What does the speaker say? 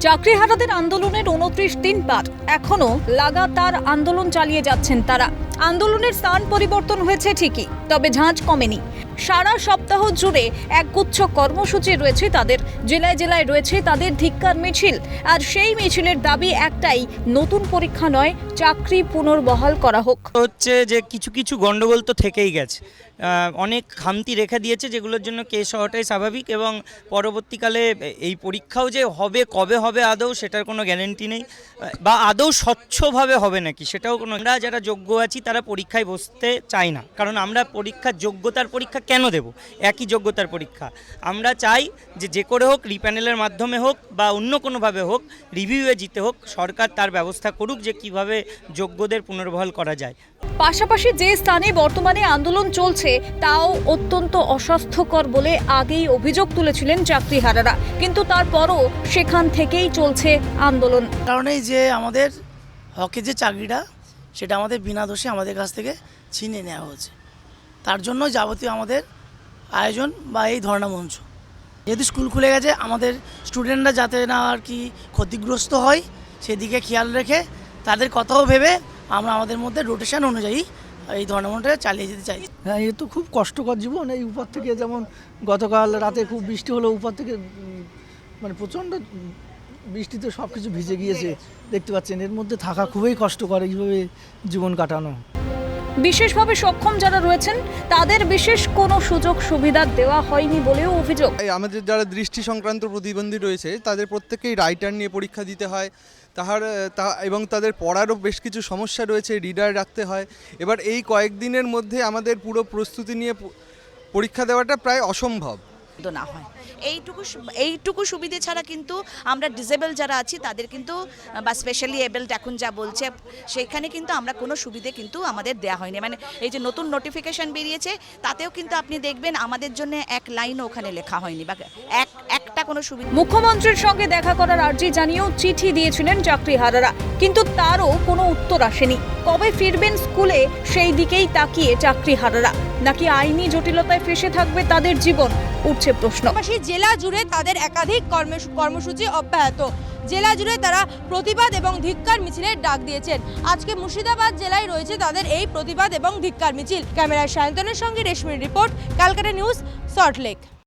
চাকরিহারাদের আন্দোলনের 29 দিন পার, এখনো লাগাতার আন্দোলন চালিয়ে যাচ্ছেন তারা। আন্দোলনের স্থান পরিবর্তন হয়েছে ঠিকই, তবে ঝাঁজ কমেনি। সারা সপ্তাহ জুড়ে একগুচ্ছ কর্মসূচি রয়েছে তাদের। জেলায় জেলায় রয়েছে তাদের ধিক্কার মিছিল। আর সেই মিছিলের দাবি একটাই, নতুন পরীক্ষা নয়, চাকরি পুনর্বহাল করা হোক। হচ্ছে যে কিছু কিছু গন্ডগোল তো থেকেই গেছে, অনেক খামতি রেখে দিয়েছে, যেগুলোর জন্য কেস হওয়াটাই স্বাভাবিক। এবং পরবর্তীকালে এই পরীক্ষাও যে হবে, কবে হবে আদৌ সেটার কোনো গ্যারেন্টি নেই, বা আদৌ স্বচ্ছভাবে হবে নাকি সেটাও কোনো। আমরা যারা যোগ্য আছি তারা পরীক্ষায় বসতে চাই না, কারণ আমরা পরীক্ষার যোগ্যতার পরীক্ষা কেন দেব? একই যোগ্যতার পরীক্ষা আমরা চাই যে করে হোক, রিপ্যানেলের মাধ্যমে হোক বা অন্য কোনোভাবে হোক, রিভিউয়ে জিতে হোক, সরকার তার ব্যবস্থা করুক যে কিভাবে যোগ্যদের পুনর্বহাল করা যায়। পাশাপাশি যে স্থানে বর্তমানে আন্দোলন চলছে তাও অত্যন্ত অস্বাস্থ্যকর বলে আগেই অভিযোগ তুলেছিলেন চাকরিহারারা, কিন্তু তারপরও সেখান থেকেই চলছে আন্দোলন। কারণেই যে আমাদের হকের যে চাকরিটা, সেটা আমাদের বিনা দোষে আমাদের কাছ থেকে ছিনিয়ে নেওয়া হয়েছে। তার জন্য যাবতীয় আমাদের আয়োজন বা এই ধর্ণা মঞ্চ। যেহেতু স্কুল খুলে গেছে, আমাদের স্টুডেন্টরা যাতে না আর কি ক্ষতিগ্রস্ত হয় সেদিকে খেয়াল রেখে তাদের কথাও ভেবে আমরা আমাদের মধ্যে রোটেশন অনুযায়ী এই ধর্নামঞ্চটা চালিয়ে যেতে চাই। হ্যাঁ, এ তো খুব কষ্টকর জীবন। এই উপর থেকে যেমন গতকাল রাতে খুব বৃষ্টি হলো, উপর থেকে মানে প্রচণ্ড বৃষ্টিতে সব কিছু ভিজে গিয়েছে, দেখতে পাচ্ছেন। এর মধ্যে থাকা খুবই কষ্টকর, এইভাবে জীবন কাটানো। বিশেষভাবে সক্ষম যারা রয়েছেন তাদের বিশেষ কোনো সুযোগ সুবিধা দেওয়া হয়নি বলেও অভিযোগ। আমাদের যারা দৃষ্টি সংক্রান্ত প্রতিবন্ধী রয়েছে তাদের প্রত্যেককেই রাইটার নিয়ে পরীক্ষা দিতে হয়, এবং তাদের পড়ারও বেশ কিছু সমস্যা রয়েছে, রিডার রাখতে হয়। এবার এই কয়েকদিনের মধ্যে আমাদের পুরো প্রস্তুতি নিয়ে পরীক্ষা দেওয়াটা প্রায় অসম্ভব। না হয় এইটুকু সুবিধে ছাড়া কিন্তু আমরা ডিসেবল যারা আছি তাদের কিন্তু, বা স্পেশালি এবেলড এখন যা বলছে, সেখানে কিন্তু আমরা কোনো সুবিধে কিন্তু আমাদের দেওয়া হয়নি। মানে এই যে নতুন নোটিফিকেশন বেরিয়েছে তাতেও কিন্তু আপনি দেখবেন আমাদের জন্য এক লাইনও ওখানে লেখা হয়নি, বা একটা কোনো সুবিধা। মুখ্যমন্ত্রীর সঙ্গে দেখা করার আর্জি জানিয়েও চিঠি দিয়েছিলেন চাকরিহারারা, কিন্তু তারও কোনো উত্তর আসেনি। কবে ফিরবেন স্কুলে সেই দিকেই তাকিয়ে চাকরিহারারা, নাকি আইনি জটিলতায় ফেসে থাকবে তাদের জীবন, উঠছে প্রশ্ন। জেলা জুড়ে তাদের একাধিক কর্মসূচি অব্যাহত। জেলা জুড়ে তারা প্রতিবাদ এবং ধিক্কার মিছিলের ডাক দিয়েছেন। আজকে মুর্শিদাবাদ জেলায় রয়েছে তাদের এই প্রতিবাদ এবং ধিক্কার মিছিল। ক্যামেরায় সায়ন্তনের সঙ্গে রেশমির রিপোর্ট, ক্যালকাটা নিউজ, সল্টলেক।